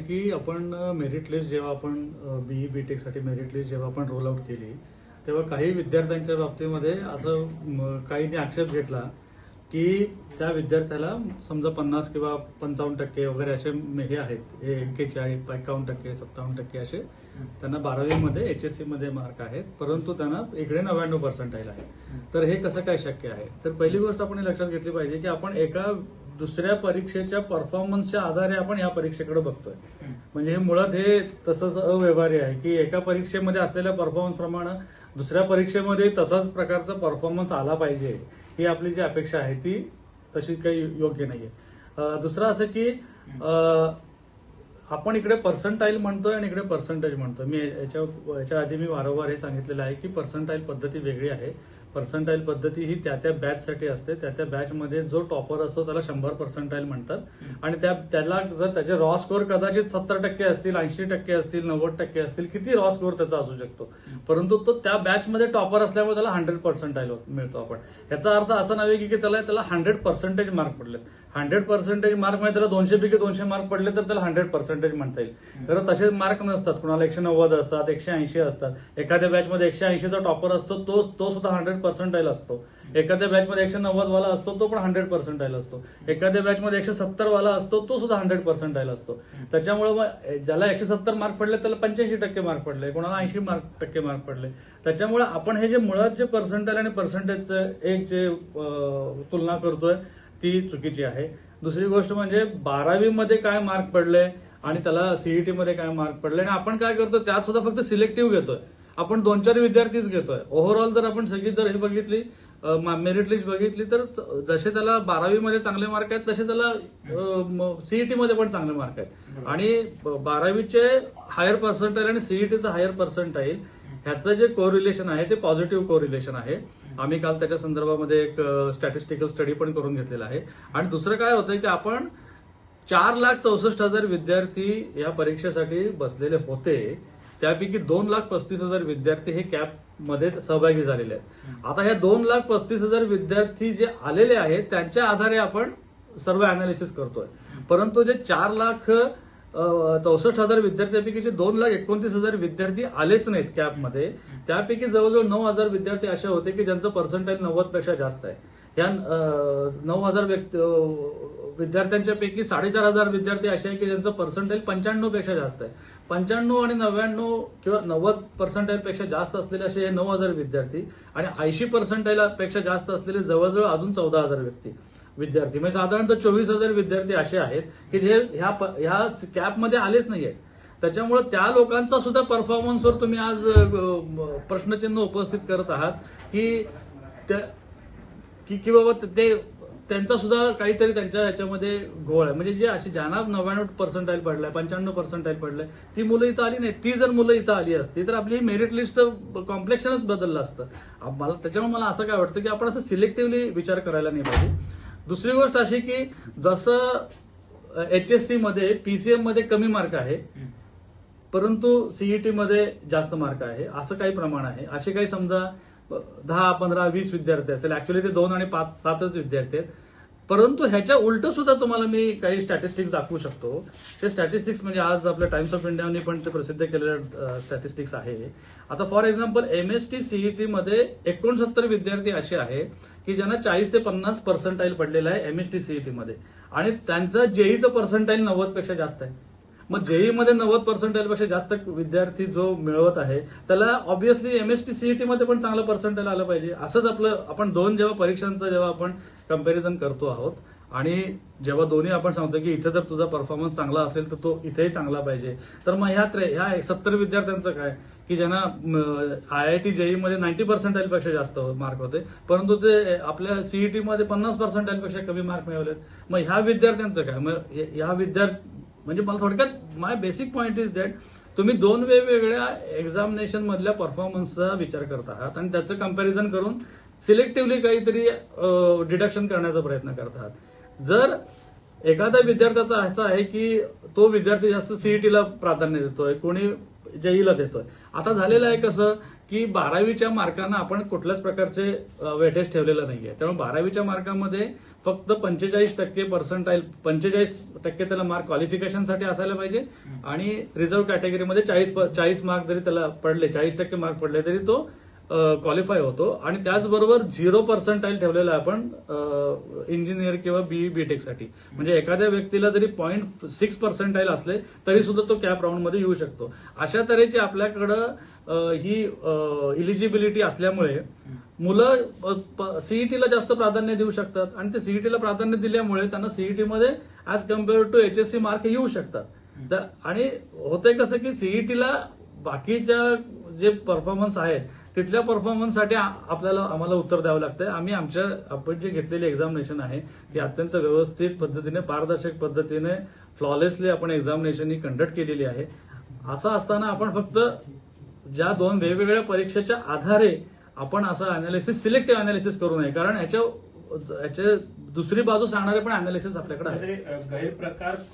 की आपण merit list जेव्हा आपण बीई बीटेक साठी मेरिट लिस्ट जेव्हा आपण रोल आउट केली तेव्हा काही विद्यार्थ्यांच्या बाबतीमध्ये असं काहींनी आक्षेप घेतला की त्या विद्यार्थ्याला समजा 50 किंवा 55% वगैरे असे हे आहेत 41, 51%, 57% असे त्यांना 12वी मध्ये HSC मध्ये मार्क आहेत, परंतु त्यांना इकडे 99% आहे. तर हे कसं काय शक्य आहे? तर पहिली गोष्ट आपण लक्षात घेतली पाहिजे की आपण एका दुसऱ्या परीक्षेच्या परफॉर्मन्सच्या आधारे आपण या परीक्षेकडे बघतोय. म्हणजे हे मुळात हे तसंच अव्यवहार्य आहे की एका परीक्षेमध्ये असलेल्या परफॉर्मन्स प्रमाणे दुसऱ्या परीक्षेमध्ये तसाच प्रकारचा परफॉर्मन्स आला पाहिजे ही आपली जी अपेक्षा आहे ती तशी काही योग्य नाहीये. दुसरं असं की आपण इकडे पर्सेंटाईल म्हणतोय आणि इकडे पर्सेंटेज म्हणतोय. मी याच्या आधी मी वारंवार हे सांगितलेलं आहे की पर्सेंटाईल पद्धती वेगळी आहे. पर्सेंटाईल पद्धती ही त्या बॅचसाठी असते. त्या बॅचमध्ये जो टॉपर असतो त्याला 100 पर्सेंटाईल म्हणतात आणि त्याला जर त्याचे रॉ स्कोअर कदाचित 70% असतील, 80% असतील, 90% असतील, किती रॉ स्कोअर त्याचा असू शकतो, परंतु तो त्या बॅचमध्ये टॉपर असल्यामुळे त्याला 100 पर्सेंटाईल मिळतो. आपण याचा अर्थ असा नव्हे की त्याला 100% मार्क पडले. 100% मार्क म्हणजे त्याला 200 पैकी 200 मार्क पडले तर त्याला 100% म्हणता येईल. खरं तसे मार्क नसतात. कुणाला 190 असतात, 180 असतात. एखाद्या बॅचमध्ये 180चा टॉपर असतो तो सुद्धा 100% असतो. एखाद्या बॅचमध्ये 190 वाला असतो तो पण 100% असतो. एखाद्या बॅचमध्ये 170 वाला असतो तो सुद्धा 100% असतो. त्याच्यामुळे मग ज्याला 170 मार्क पडले त्याला 85% मार्क पडले, कोणाला 80% मार्क पडले. त्याच्यामुळे आपण हे जे मुळात जे पर्सेंटाईल आणि पर्सेंटेजचं एक जे तुलना करतोय ती चुकीची आहे. दुसरी गोष्ट म्हणजे 12वी मध्ये काय मार्क पडले आणि त्याला सीईटी मध्ये काय मार्क पडले आणि आपण काय करतो त्यात सुद्धा फक्त सिलेक्टिव्ह घेतोय. आपण 2-4 विद्यार्थीच घेतोय. ओव्हरऑल जर आपण सगळी जर हे बघितली मेरिट लिस्ट बघितली तर जसे त्याला 12वी मध्ये चांगले मार्क आहेत तसे त्याला सीईटी मध्ये पण चांगले मार्क आहेत. आणि 12वीचे हायर पर्सेंटाईल आणि सीईटीचं हायर पर्सेंटाईल ह्याचं जे कोरिलेशन आहे ते पॉझिटिव्ह कोरिलेशन आहे. आम्ही काल त्याच्या संदर्भामध्ये एक स्टॅटिस्टिकल स्टडी पण करून घेतलेला आहे. आणि दुसरं काय होतंय की आपण 4,64,000 विद्यार्थी या परीक्षेसाठी बसलेले होते, त्यापैकी 2,35,000 विद्यार्थी हे कॅप मध्ये सहभागी झालेले आहेत. आता ह्या 2,35,000 विद्यार्थी जे आलेले आहेत त्यांच्या आधारे आपण सर्व अनालिसिस करतोय. परंतु जे 4,64,000 विद्यार्थ्यांपैकी 2,29,000 विद्यार्थी आलेच नाहीत कॅपमध्ये, त्यापैकी जवळजवळ 9,000 विद्यार्थी असे होते की ज्यांचं पर्सेंटाईल 90 पेक्षा जास्त आहे. या 9,000 विद्यार्थ्यांच्या पैकी 4,500 विद्यार्थी असे आहेत की ज्यांचं पर्सेंटाईल 95 पेक्षा जास्त आहे. 95 आणि 99 किंवा 90 पर्सेंटाईल पेक्षा जास्त असलेले असे हे 9,000 विद्यार्थी आणि 80 पर्सेंटाईल पेक्षा जास्त असलेले जवळजवळ अजून 14,000 विद्यार्थी म्हणजे साधारणतः 24,000 विद्यार्थी असे आहेत की जे ह्या कॅपमध्ये आलेच नाहीये. त्याच्यामुळे त्या लोकांचा सुद्धा परफॉर्मन्सवर तुम्ही आज प्रश्नचिन्ह उपस्थित करत आहात की बाबा ते त्यांचा सुद्धा काहीतरी त्यांच्या ह्याच्यामध्ये घोळ आहे. म्हणजे जे अशी ज्यांना 99 पर्सेंटाईल पडलाय, 95 पर्सेंटाईल पडलाय, ती मुलं इथं आली नाही. ती जर मुलं इथं आली असती तर आपली मेरिट लिस्टचं कॉम्प्लेक्शनच बदललं असतं. त्याच्यामुळे मला असं काय वाटतं की आपण असं सिलेक्टिव्हली विचार करायला नाही पाहिजे. दुसरी गोष्ट अशी की जसं HSC मध्ये PCM मध्ये कमी मार्क आहे परंतु सीईटी मध्ये जास्त मार्क आहे, असं काही प्रमाण आहे. असे काही समजा 10, 15, 20 विद्यार्थी असेल, ऍक्च्युअली ते 2 आणि 5, 7च विद्यार्थी आहेत. परंतु ह्याच्या उलट सुद्धा तुम्हाला मी काही स्टॅटिस्टिक्स दाखवू शकतो. ते स्टॅटिस्टिक्स म्हणजे आज आपल्या टाइम्स ऑफ इंडियाने पण ते प्रसिद्ध केलेलं स्टॅटिस्टिक्स आहे. आता फॉर एक्झाम्पल MST CET मध्ये 69 विद्यार्थी असे आहे की ज्यांना 40 ते 50 पर्सेंटाईल पडलेलं आहे MST CET मध्ये आणि त्यांचं जेईचं पर्सेंटाईल 90 पेक्षा जास्त आहे. मग जेई मध्ये 90 पर्सेंटाईल पेक्षा जास्त विद्यार्थी जो मिळवत आहे त्याला ऑब्व्हियसली MST CET मध्ये पण चांगलं पर्सेंटाईल आलं पाहिजे. असंच आपण जेव्हा परीक्षांचं जेव्हा आपण कम्पॅरिझन करतो आहोत आणि जेव्हा दोन्ही आपण सांगतो की इथे जर तुझा परफॉर्मन्स चांगला असेल तर तो इथेही चांगला पाहिजे, तर मग ह्या 70 विद्यार्थ्यांचं काय की ज्यांना IIT JEE मध्ये 90 पर्सेंटाईल पेक्षा जास्त मार्क होते परंतु ते आपल्या सीईटी मध्ये 50 पर्सेंटाईल पेक्षा कमी मार्क मिळवलेत. मग ह्या विद्यार्थ्यांचं काय? मग म्हणजे मला थोडक्यात माय बेसिक पॉइंट इज दॅट तुम्ही 2 वेगवेगळ्या एक्झामिनेशन मधल्या परफॉर्मन्सचा विचार करत आहात आणि त्याचं कम्पॅरिझन करून सिलेक्टिव्हली काहीतरी डिडक्शन करण्याचा प्रयत्न करत आहात. जर एखाद्या विद्यार्थ्याचा असं आहे की तो विद्यार्थी जास्त सीईटीला प्राधान्य देतोय, कोणी जेईला देतोय. आता झालेलं आहे कसं की 12वीच्या मार्कांना आपण कुठल्याच प्रकारचे वेटेज ठेवलेलं नाहीये. त्यामुळे 12वीच्या मार्कामध्ये फक्त 45% पर्सेंटाईल, 45% त्याला मार्क क्वालिफिकेशनसाठी असायला पाहिजे आणि रिझर्व्ह कॅटेगरीमध्ये 40 मार्क जरी त्याला पडले, 40% मार्क पडले तरी तो क्वालिफाय होतो. आणि त्याचबरोबर 0 पर्सेंटाईल ठेवलेला आहे आपण इंजिनियर किंवा बीई बीटेक साठी. म्हणजे एखाद्या व्यक्तीला जरी 0.6 पर्सेंटाईल असले तरी सुद्धा तो कॅप राऊंडमध्ये येऊ शकतो. अशा तऱ्हेची आपल्याकडं ही इलिजिबिलिटी असल्यामुळे मुलं सीईटीला जास्त प्राधान्य देऊ शकतात आणि ते सीईटीला प्राधान्य दिल्यामुळे त्यांना सीईटीमध्ये as compare to HSC mark येऊ शकतात. आणि होतंय कसं की सीईटीला बाकीच्या जे परफॉर्मन्स आहेत तिथल्या परफॉर्मन्ससाठी आम्हाला उत्तर द्यावं लागतंय. आपण जे घेतलेली एक्झामिनेशन आहे ती अत्यंत व्यवस्थित पद्धतीने, पारदर्शक पद्धतीने, फ्लॉलेसली आपण एक्झामिनेशन ही कंडक्ट केलेली आहे. असं असताना आपण फक्त ज्या 2 वेगवेगळ्या परीक्षेच्या आधारे आपण असं अनालिसिस, सिलेक्टिव्ह अनालिसिस करू नये, कारण याच्या दुसरी बाजू सांगणारे पण अनालिसिस आपल्याकडे आहे. गैरप्रकार